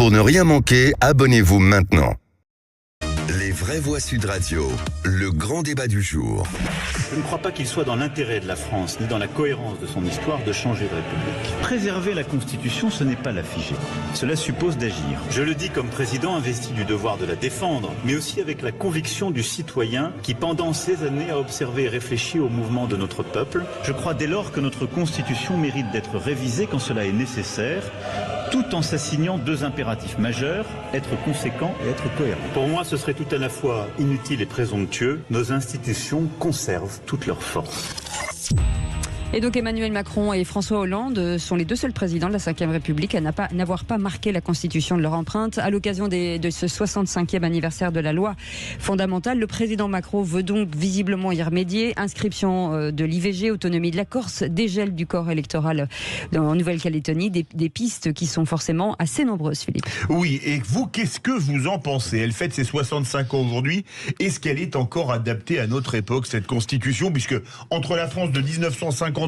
Pour ne rien manquer, abonnez-vous maintenant. Les vraies voix Sud Radio, le grand débat du jour. Je ne crois pas qu'il soit dans l'intérêt de la France, ni dans la cohérence de son histoire, de changer de République. Préserver la Constitution, ce n'est pas la figer. Cela suppose d'agir. Je le dis comme président investi du devoir de la défendre, mais aussi avec la conviction du citoyen qui, pendant ces années, a observé et réfléchi au mouvement de notre peuple. Je crois dès lors que notre Constitution mérite d'être révisée quand cela est nécessaire, tout en s'assignant deux impératifs majeurs, être conséquent et être cohérent. Pour moi, ce serait tout à la fois inutile et présomptueux. Nos institutions conservent toute leur force. Et donc Emmanuel Macron et François Hollande sont les deux seuls présidents de la Ve République à n'avoir pas marqué la Constitution de leur empreinte. À l'occasion de ce 65e anniversaire de la loi fondamentale, le président Macron veut donc visiblement y remédier. Inscription de l'IVG, autonomie de la Corse, dégel du corps électoral en Nouvelle-Calédonie, des pistes qui sont forcément assez nombreuses, Philippe. Oui, et vous, qu'est-ce que vous en pensez? Elle fête ses 65 ans aujourd'hui. Est-ce qu'elle est encore adaptée à notre époque, cette Constitution? Puisque entre la France de 1958,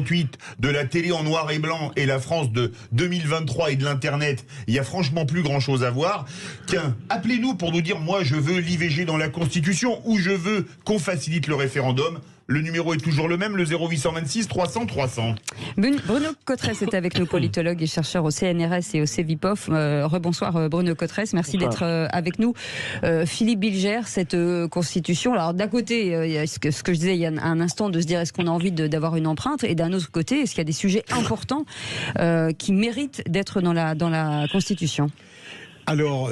de la télé en noir et blanc, et la France de 2023 et de l'Internet, il y a franchement plus grand-chose à voir. Tiens, appelez-nous pour nous dire, moi je veux l'IVG dans la Constitution, ou je veux qu'on facilite le référendum. Le numéro est toujours le même, le 0826 300 300. Bruno Cotresse est avec nous, politologue et chercheur au CNRS et au CEVIPOF. Rebonsoir Bruno Cotresse, merci d'être avec nous. Philippe Bilger, cette constitution, alors d'un côté, il y a ce que je disais il y a un instant, de se dire est-ce qu'on a envie d'avoir une empreinte, et d'un autre côté, est-ce qu'il y a des sujets importants qui méritent d'être dans la constitution? Alors,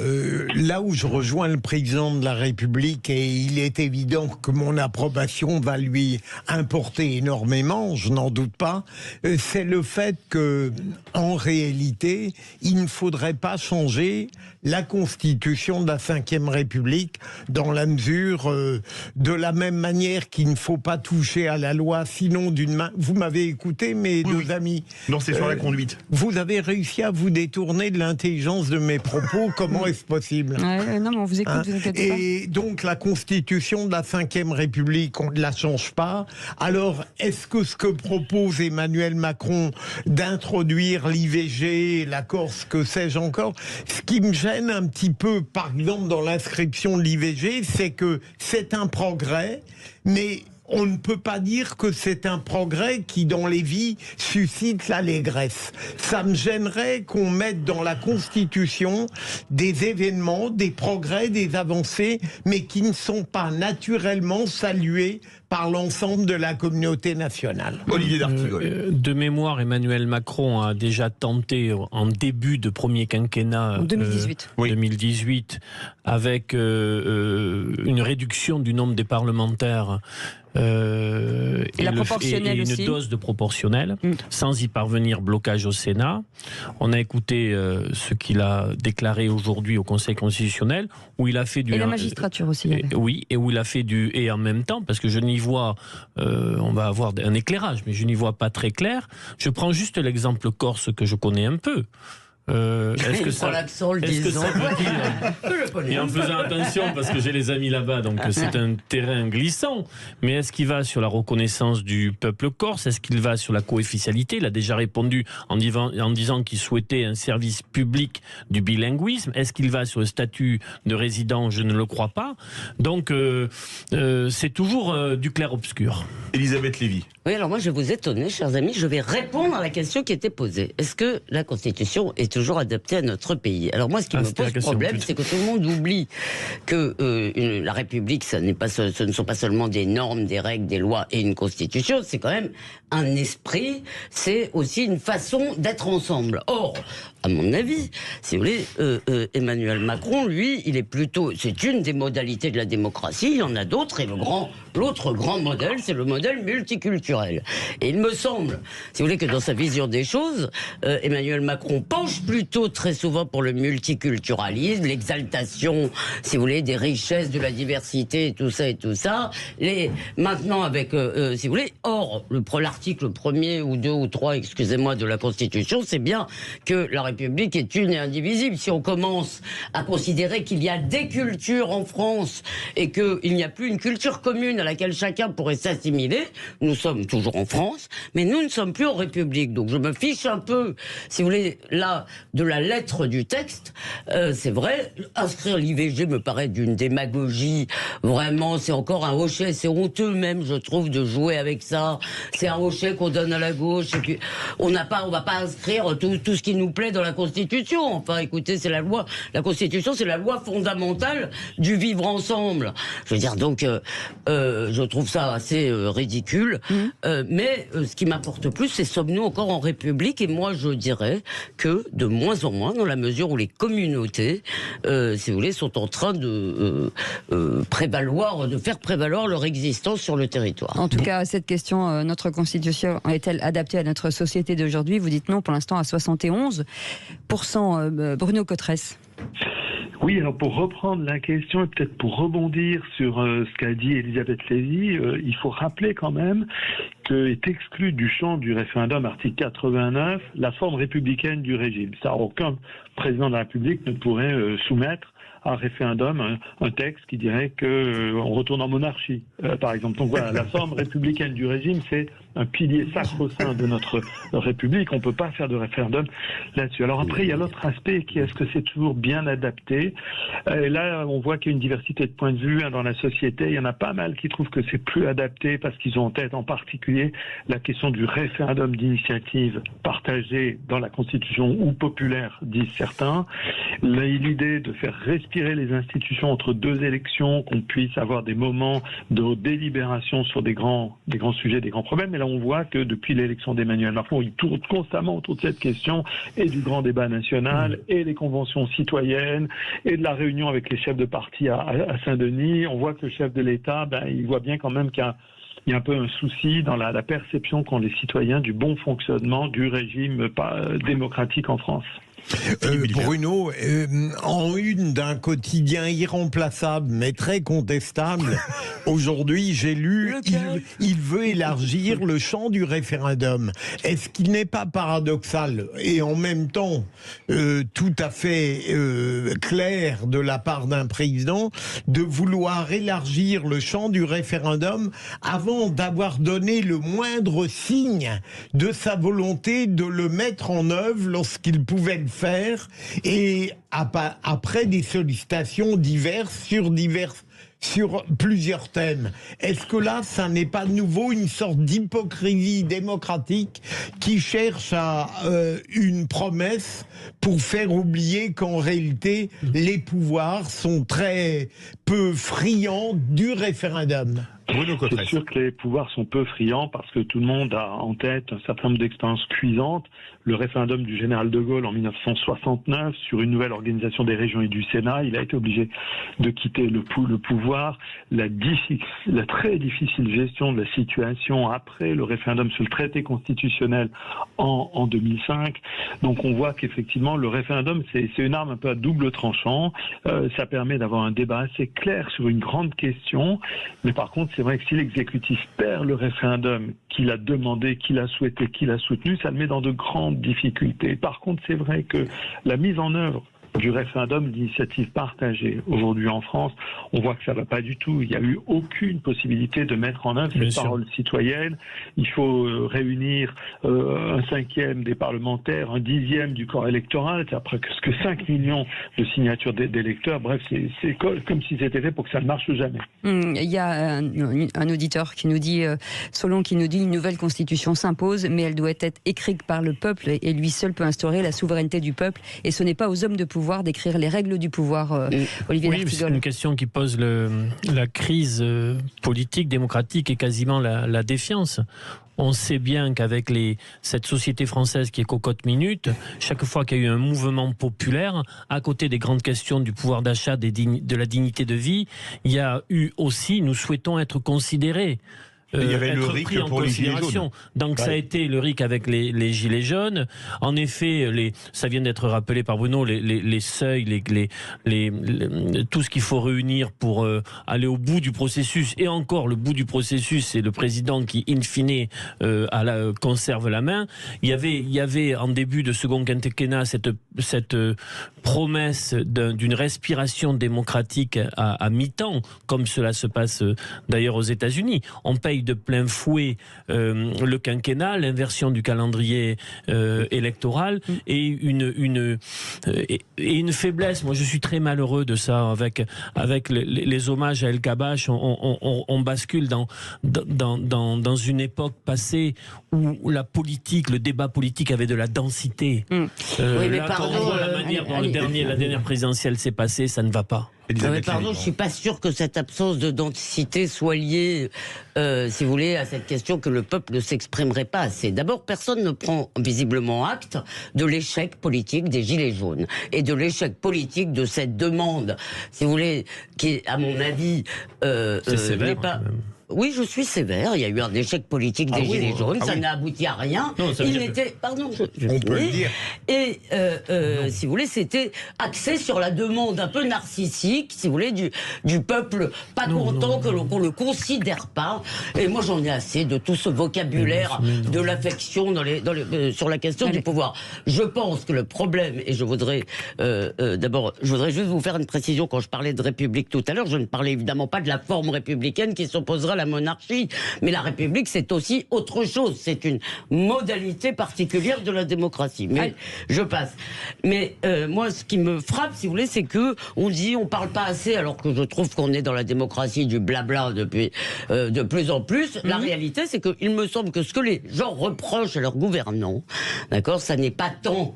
là où je rejoins le président de la République, et il est évident que mon approbation va lui importer énormément, je n'en doute pas, c'est le fait que, en réalité, il ne faudrait pas changer la Constitution de la Ve République dans la mesure, de la même manière qu'il ne faut pas toucher à la loi, sinon d'une main... Vous m'avez écouté, mes deux amis? Non, c'est sur la conduite. Vous avez réussi à vous détourner de l'intelligence de mes propos. Comment est-ce possible? Non, mais on vous écoute, vous inquiétez pas. Et donc la Constitution de la Ve République, on ne la change pas. Alors, est-ce que ce que propose Emmanuel Macron d'introduire l'IVG, la Corse, que sais-je encore, ce qui me gêne un petit peu, par exemple, dans l'inscription de l'IVG, c'est que c'est un progrès, mais on ne peut pas dire que c'est un progrès qui, dans les vies, suscite l'allégresse. Ça me gênerait qu'on mette dans la Constitution des événements, des progrès, des avancées, mais qui ne sont pas naturellement salués par l'ensemble de la communauté nationale. Olivier d'Artigol. De mémoire, Emmanuel Macron a déjà tenté, en début de premier quinquennat, en 2018, 2018, avec une réduction du nombre des parlementaires, et la proportionnelle et une aussi. dose de proportionnelle, sans y parvenir, blocage au Sénat. On a écouté ce qu'il a déclaré aujourd'hui au Conseil constitutionnel, où il a fait du... Et la magistrature aussi. Oui, et où il a fait du... Et en même temps, parce que je n'y vois... on va avoir un éclairage, mais je n'y vois pas très clair. Je prends juste l'exemple corse que je connais un peu. Est-ce que ça veut dire, et en faisant attention parce que j'ai les amis là-bas, donc c'est un terrain glissant, mais est-ce qu'il va sur la reconnaissance du peuple corse? Est-ce qu'il va sur la coefficialité? Il a déjà répondu en disant qu'il souhaitait un service public du bilinguisme. Est-ce qu'il va sur le statut de résident? Je ne le crois pas. Donc c'est toujours du clair-obscur. Elisabeth Lévy. Oui, alors moi je vais vous étonner, chers amis, je vais répondre à la question qui était posée. Est-ce que la Constitution est toujours adaptée à notre pays? Alors moi, ce qui me pose problème, c'est que tout le monde oublie que la République, ce ne sont pas seulement des normes, des règles, des lois et une Constitution, c'est quand même un esprit, c'est aussi une façon d'être ensemble. Or, à mon avis, si vous voulez, Emmanuel Macron, lui, il est plutôt... C'est une des modalités de la démocratie, il y en a d'autres, et l'autre grand modèle, c'est le modèle multiculturel. Et il me semble, si vous voulez, que dans sa vision des choses, Emmanuel Macron penche plutôt très souvent pour le multiculturalisme, l'exaltation, si vous voulez, des richesses, de la diversité, et tout ça. Maintenant, avec, si vous voulez, or, l'article 1er ou 2 ou 3, excusez-moi, de la Constitution, c'est bien que la République est une et indivisible. Si on commence à considérer qu'il y a des cultures en France et qu'il n'y a plus une culture commune à laquelle chacun pourrait s'assimiler, nous sommes toujours en France, mais nous ne sommes plus en République. Donc je me fiche un peu, si vous voulez, là, de la lettre du texte, c'est vrai, inscrire l'IVG me paraît d'une démagogie. Vraiment, c'est encore un hochet, c'est honteux même, je trouve, de jouer avec ça. C'est un hochet qu'on donne à la gauche, et puis on va pas inscrire tout ce qui nous plaît dans la Constitution. Enfin, écoutez, c'est la loi. La Constitution, c'est la loi fondamentale du vivre ensemble. Je veux dire, donc, je trouve ça assez ridicule. Mais ce qui m'importe plus, c'est sommes-nous encore en République? Et moi, je dirais que de moins en moins, dans la mesure où les communautés, si vous voulez, sont en train de faire prévaloir leur existence sur le territoire. En tout cas, à cette question, notre Constitution est-elle adaptée à notre société d'aujourd'hui? Vous dites non pour l'instant à 71%. Bruno Cotresse. Oui, alors pour reprendre la question et peut-être pour rebondir sur ce qu'a dit Elisabeth Lévy, il faut rappeler quand même est exclu du champ du référendum, article 89, la forme républicaine du régime. Ça, aucun président de la République ne pourrait soumettre à référendum un texte qui dirait qu'on retourne en monarchie, par exemple. Donc voilà, la forme républicaine du régime, c'est un pilier sacro-saint de notre République. On ne peut pas faire de référendum là-dessus. Alors après, il y a l'autre aspect qui est, est-ce que c'est toujours bien adapté? Et là, on voit qu'il y a une diversité de points de vue dans la société. Il y en a pas mal qui trouvent que c'est plus adapté parce qu'ils ont en tête en particulier la question du référendum d'initiative partagée dans la Constitution ou populaire, disent certains. L'idée de faire respirer les institutions entre deux élections, qu'on puisse avoir des moments de délibération sur des grands sujets, des grands problèmes. Et là, on voit que depuis l'élection d'Emmanuel Macron, il tourne constamment autour de cette question et du grand débat national et des conventions citoyennes et de la réunion avec les chefs de parti à Saint-Denis. On voit que le chef de l'État, il voit bien quand même qu'il y a un peu un souci dans la perception qu'ont les citoyens du bon fonctionnement du régime démocratique en France. Bruno, en une d'un quotidien irremplaçable mais très contestable, aujourd'hui j'ai lu il veut élargir le champ du référendum. Est-ce qu'il n'est pas paradoxal et en même temps tout à fait clair de la part d'un président de vouloir élargir le champ du référendum avant d'avoir donné le moindre signe de sa volonté de le mettre en œuvre lorsqu'il pouvait le faire, et après des sollicitations diverses sur plusieurs thèmes. Est-ce que là, ça n'est pas de nouveau une sorte d'hypocrisie démocratique qui cherche à une promesse pour faire oublier qu'en réalité, les pouvoirs sont très peu friands du référendum? C'est sûr que les pouvoirs sont peu friands parce que tout le monde a en tête un certain nombre d'expériences cuisantes. Le référendum du général de Gaulle en 1969 sur une nouvelle organisation des régions et du Sénat, il a été obligé de quitter le pouvoir. La très difficile gestion de la situation après le référendum sur le traité constitutionnel en 2005. Donc on voit qu'effectivement le référendum c'est une arme un peu à double tranchant. Ça permet d'avoir un débat assez clair sur une grande question, mais par contre c'est vrai que si l'exécutif perd le référendum qu'il a demandé, qu'il a souhaité, qu'il a soutenu, ça le met dans de grandes difficultés. Par contre, c'est vrai que la mise en œuvre du référendum d'initiative partagée aujourd'hui en France, on voit que ça ne va pas du tout. Il n'y a eu aucune possibilité de mettre en œuvre cette parole citoyenne. Il faut réunir un 5e des parlementaires, un 10e du corps électoral, c'est presque 5 millions de signatures d'électeurs. Bref, c'est comme si c'était fait pour que ça ne marche jamais. Il y a un auditeur qui nous dit, Solon, qui nous dit une nouvelle constitution s'impose, mais elle doit être écrite par le peuple et lui seul peut instaurer la souveraineté du peuple. Et ce n'est pas aux hommes de pouvoir d'écrire les règles du pouvoir, Olivier D'Artigol. C'est une question qui pose la crise politique, démocratique et quasiment la défiance. On sait bien qu'avec cette société française qui est cocotte minute, chaque fois qu'il y a eu un mouvement populaire, à côté des grandes questions du pouvoir d'achat, de la dignité de vie, il y a eu aussi, nous souhaitons être considérés. Il y avait le RIC pour les gilets jaunes. Donc ça a été le RIC avec les gilets jaunes. En effet, ça vient d'être rappelé par Bruno, les seuils, tout ce qu'il faut réunir pour aller au bout du processus. Et encore, le bout du processus, c'est le président qui, in fine, conserve la main. Il y avait en début de second quinquennat cette promesse d'une respiration démocratique à mi-temps, comme cela se passe d'ailleurs aux États-Unis. On paye essaye de plein fouet le quinquennat, l'inversion du calendrier électoral et une faiblesse. Moi, je suis très malheureux de ça. Avec les hommages à El Kabbach, on bascule dans une époque passée où la politique, le débat politique avait de la densité. Oui, mais là, pardon, quand on voit la manière dont la dernière présidentielle s'est passée, ça ne va pas. Mais pardon, je suis pas sûr que cette absence de densité soit liée, si vous voulez, à cette question que le peuple ne s'exprimerait pas assez. D'abord, personne ne prend visiblement acte de l'échec politique des Gilets jaunes et de l'échec politique de cette demande, si vous voulez, qui, à mon avis, c'est sévère, n'est pas... Oui, je suis sévère. Il y a eu un échec politique des Gilets jaunes. Ça n'a abouti à rien. Non, il était, pardon, on peut le dire. Et si vous voulez, c'était axé sur la demande un peu narcissique, si vous voulez, du peuple pas content qu'on le considère pas. Et moi, j'en ai assez de tout ce vocabulaire de l'affection sur la question du pouvoir. Je pense que le problème, et je voudrais d'abord, je voudrais juste vous faire une précision. Quand je parlais de République tout à l'heure, je ne parlais évidemment pas de la forme républicaine qui s'opposera à la monarchie, mais la République c'est aussi autre chose, c'est une modalité particulière de la démocratie. Mais je passe. Mais moi ce qui me frappe, si vous voulez, c'est que on dit on parle pas assez, alors que je trouve qu'on est dans la démocratie du blabla depuis de plus en plus. La réalité c'est que il me semble que ce que les gens reprochent à leurs gouvernants, d'accord, ça n'est pas tant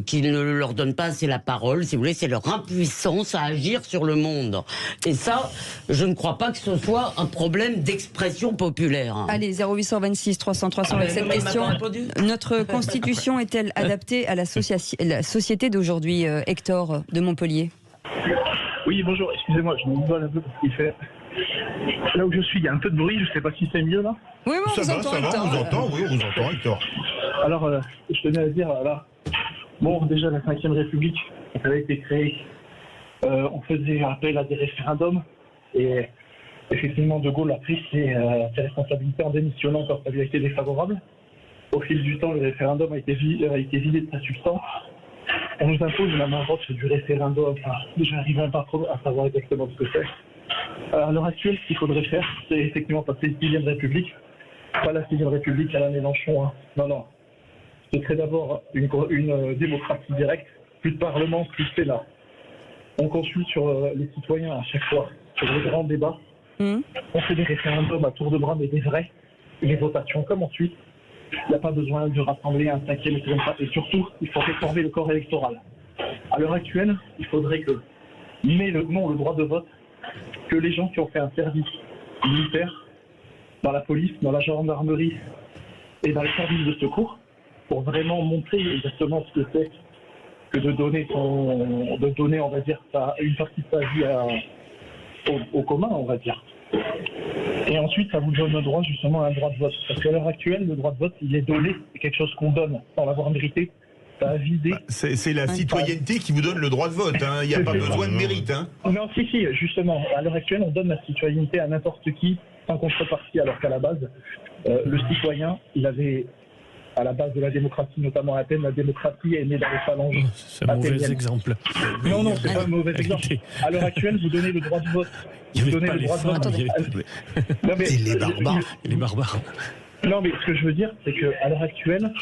qu'ils ne leur donnent pas assez la parole, si vous voulez, c'est leur impuissance à agir sur le monde. Et ça, je ne crois pas que ce soit un problème d'expression populaire. Allez, 0826 300 300 avec cette question. Notre constitution est-elle adaptée à la société d'aujourd'hui, Hector de Montpellier? Oui, bonjour, excusez-moi, je m'isole un peu parce qu'il fait... Là où je suis, il y a un peu de bruit, je ne sais pas si c'est mieux là. Oui, on vous entend, Hector. On vous entend, oui, on vous entend, Hector. Alors, je tenais à dire, là, bon, déjà la 5e République, quand elle a été créée, on faisait appel à des référendums et effectivement, De Gaulle a pris ses responsabilités en démissionnant quand ça lui a été défavorable. Au fil du temps, le référendum a été vidé de sa substance. On nous impose une main vote du référendum. Enfin, je n'arrive même pas trop à savoir exactement ce que c'est. À l'heure actuelle, ce qu'il faudrait faire, c'est effectivement passer une 6e République. Pas la 6e République à la Mélenchon. Hein. Non. Ce serait d'abord une démocratie directe. Plus de Parlement, plus de Sénat. On consulte sur les citoyens à chaque fois, sur les grands débats. On fait des référendums à tour de bras, mais des vrais, les votations comme ensuite. Il n'y a pas besoin de rassembler un 5e et comme ça. Et surtout, il faut réformer le corps électoral. À l'heure actuelle, il faudrait que, le droit de vote, que les gens qui ont fait un service militaire, dans la police, dans la gendarmerie et dans les services de secours, pour vraiment montrer exactement ce que c'est que de donner, on va dire, une partie de sa vie au commun, on va dire. Et ensuite, ça vous donne le droit, justement, à un droit de vote. Parce qu'à l'heure actuelle, le droit de vote, il est donné. C'est quelque chose qu'on donne sans l'avoir mérité. Ça a vidé. C'est la citoyenneté qui vous donne le droit de vote. Hein. Il n'y a pas besoin de mérite. Hein. Non, si, justement. À l'heure actuelle, on donne la citoyenneté à n'importe qui, sans contrepartie. Alors qu'à la base, le citoyen, il avait... À la base de la démocratie, notamment à Athènes, la démocratie est née dans les phalanges. C'est un mauvais exemple. Non, c'est pas un mauvais exemple. À l'heure actuelle, vous donnez le droit de vote. Il n'y avait pas les femmes, et les barbares. Non, mais ce que je veux dire, c'est qu'à l'heure actuelle,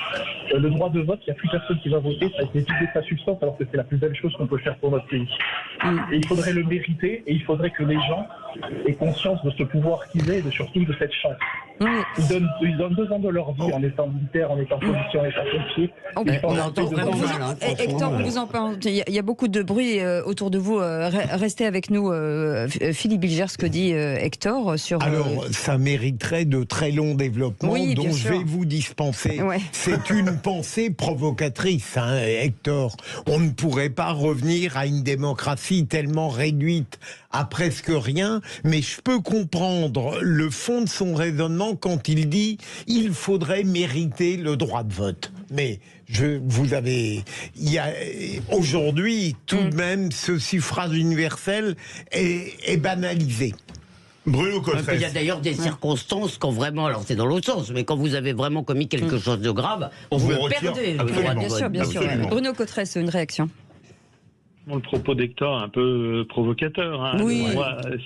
le droit de vote, il n'y a plus personne qui va voter, ça a été vidé de sa substance, alors que c'est la plus belle chose qu'on peut faire pour notre pays. Et il faudrait le mériter, et il faudrait que les gens aient conscience de ce pouvoir qu'ils aient, et surtout de cette chance. Ils donnent 2 ans de leur vie en étant militaire, en étant policier, en étant pompier. On entend vraiment mal. Hector, on vous en parle. Il y a beaucoup de bruit autour de vous. Restez avec nous, Philippe Bilger, ce que dit Hector sur... Alors, ça mériterait de très longs développements dont je vais vous dispenser. Ouais. C'est une pensée provocatrice, hein, Hector. On ne pourrait pas revenir à une démocratie tellement réduite à presque rien, mais je peux comprendre le fond de son raisonnement quand il dit « il faudrait mériter le droit de vote ». Mais aujourd'hui, tout de même, ce suffrage universel est banalisé. Bruno Cotresse. Il y a d'ailleurs des circonstances quand vraiment, alors c'est dans l'autre sens, mais quand vous avez vraiment commis quelque chose de grave, vous perdez le droit de vote. Bien sûr. Bruno Cotresse, une réaction. le propos d'Hector un peu provocateur. Hein. Oui.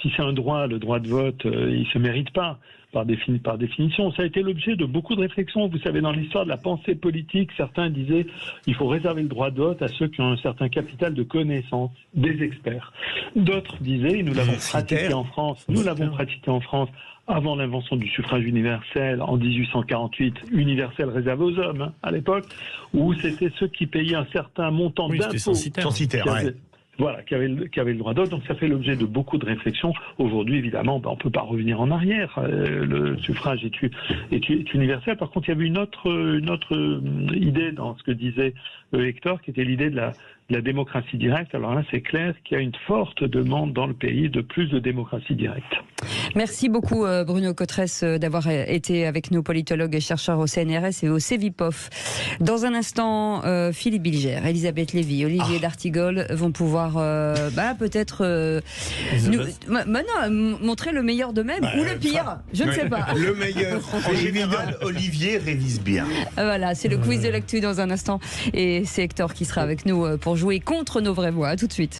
Si c'est un droit, le droit de vote, il se mérite pas. Par définition, ça a été l'objet de beaucoup de réflexions. Vous savez, dans l'histoire de la pensée politique, certains disaient il faut réserver le droit de vote à ceux qui ont un certain capital de connaissances, des experts. D'autres disaient, nous l'avons pratiqué en France, avant l'invention du suffrage universel en 1848, universel réservé aux hommes à l'époque, où c'était ceux qui payaient un certain montant d'impôts. Censitaire, Voilà, qui avait le droit de vote. Donc ça fait l'objet de beaucoup de réflexions. Aujourd'hui, évidemment, on ne peut pas revenir en arrière. Le suffrage est universel. Par contre, il y avait une autre idée dans ce que disait Hector, qui était l'idée de la démocratie directe. Alors là, c'est clair qu'il y a une forte demande dans le pays de plus de démocratie directe. Merci beaucoup Bruno Cotresse d'avoir été avec nous, politologue et chercheur au CNRS et au CEVIPOF. Dans un instant, Philippe Bilger, Elisabeth Lévy, Olivier D'Artigol vont pouvoir peut-être montrer le meilleur d'eux-mêmes ou le pire, je ne sais pas. Le meilleur. En général, Olivier révise bien. Voilà, c'est le quiz de l'actu dans un instant et c'est Hector qui sera avec nous pour jouer contre nos vraies voix. À tout de suite.